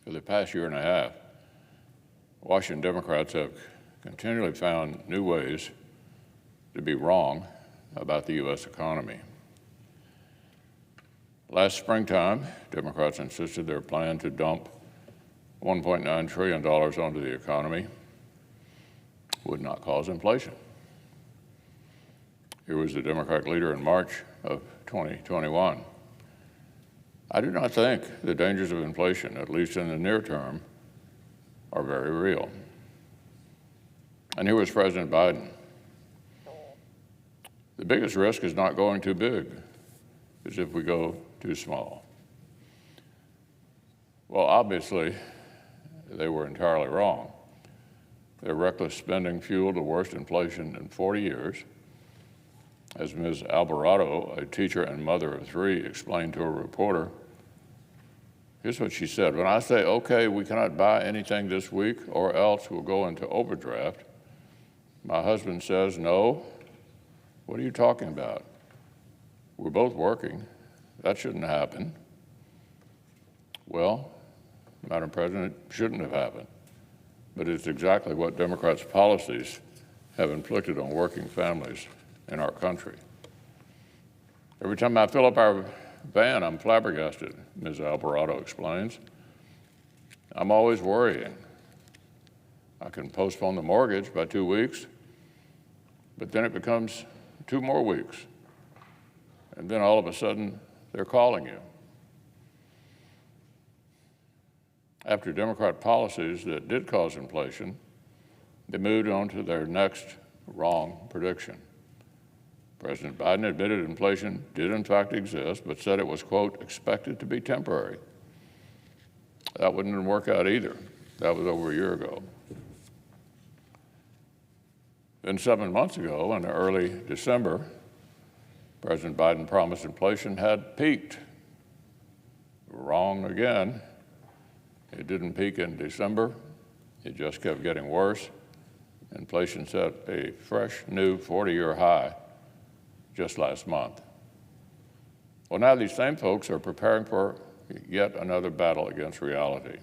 For the past year and a half, Washington Democrats have continually found new ways to be wrong about the U.S. economy. Last springtime, Democrats insisted their plan to dump $1.9 trillion onto the economy would not cause inflation. Here was the Democratic leader in March of 2021. I do not think the dangers of inflation, at least in the near term, are very real. And here was President Biden. The biggest risk is not going too big, it's if we go too small. Well, obviously, they were entirely wrong. Their reckless spending fueled the worst inflation in 40 years. As Ms. Alvarado, a teacher and mother of three, explained to a reporter, here's what she said: when I say, okay, we cannot buy anything this week or else we'll go into overdraft, my husband says, no, what are you talking about? We're both working. That shouldn't happen. Well, Madam President, it shouldn't have happened. But it's exactly what Democrats' policies have inflicted on working families in our country. Every time I fill up our van, I'm flabbergasted, Ms. Alvarado explains. I'm always worrying. I can postpone the mortgage by 2 weeks, but then it becomes 2 more weeks. And then all of a sudden, they're calling you. After Democrat policies that did cause inflation, they moved on to their next wrong prediction. President Biden admitted inflation did in fact exist, but said it was, quote, expected to be temporary. That wouldn't work out either. That was over a year ago. Then 7 months ago, in early December, President Biden promised inflation had peaked. Wrong again. It didn't peak in December. It just kept getting worse. Inflation set a fresh, new 40-year high just last month. Well, now these same folks are preparing for yet another battle against reality.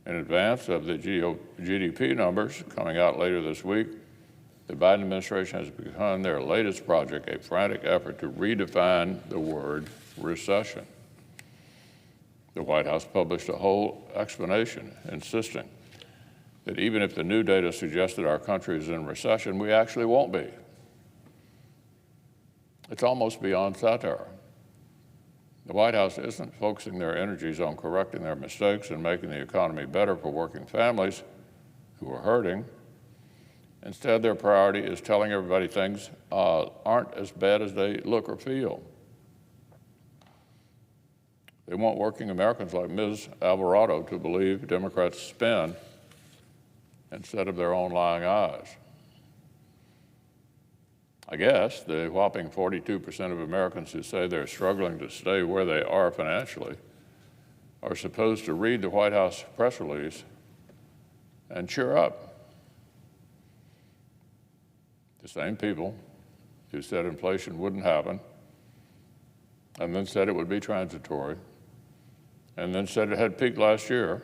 In advance of the GDP numbers coming out later this week, the Biden administration has begun their latest project, a frantic effort to redefine the word recession. The White House published a whole explanation insisting that even if the new data suggests that our country is in recession, we actually won't be. It's almost beyond satire. The White House isn't focusing their energies on correcting their mistakes and making the economy better for working families who are hurting. Instead, their priority is telling everybody things aren't as bad as they look or feel. They want working Americans like Ms. Alvarado to believe Democrats spin instead of their own lying eyes. I guess the whopping 42% of Americans who say they're struggling to stay where they are financially are supposed to read the White House press release and cheer up. The same people who said inflation wouldn't happen, and then said it would be transitory, and then said it had peaked last year,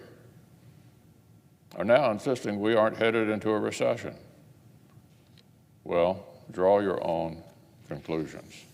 are now insisting we aren't headed into a recession. Well, draw your own conclusions.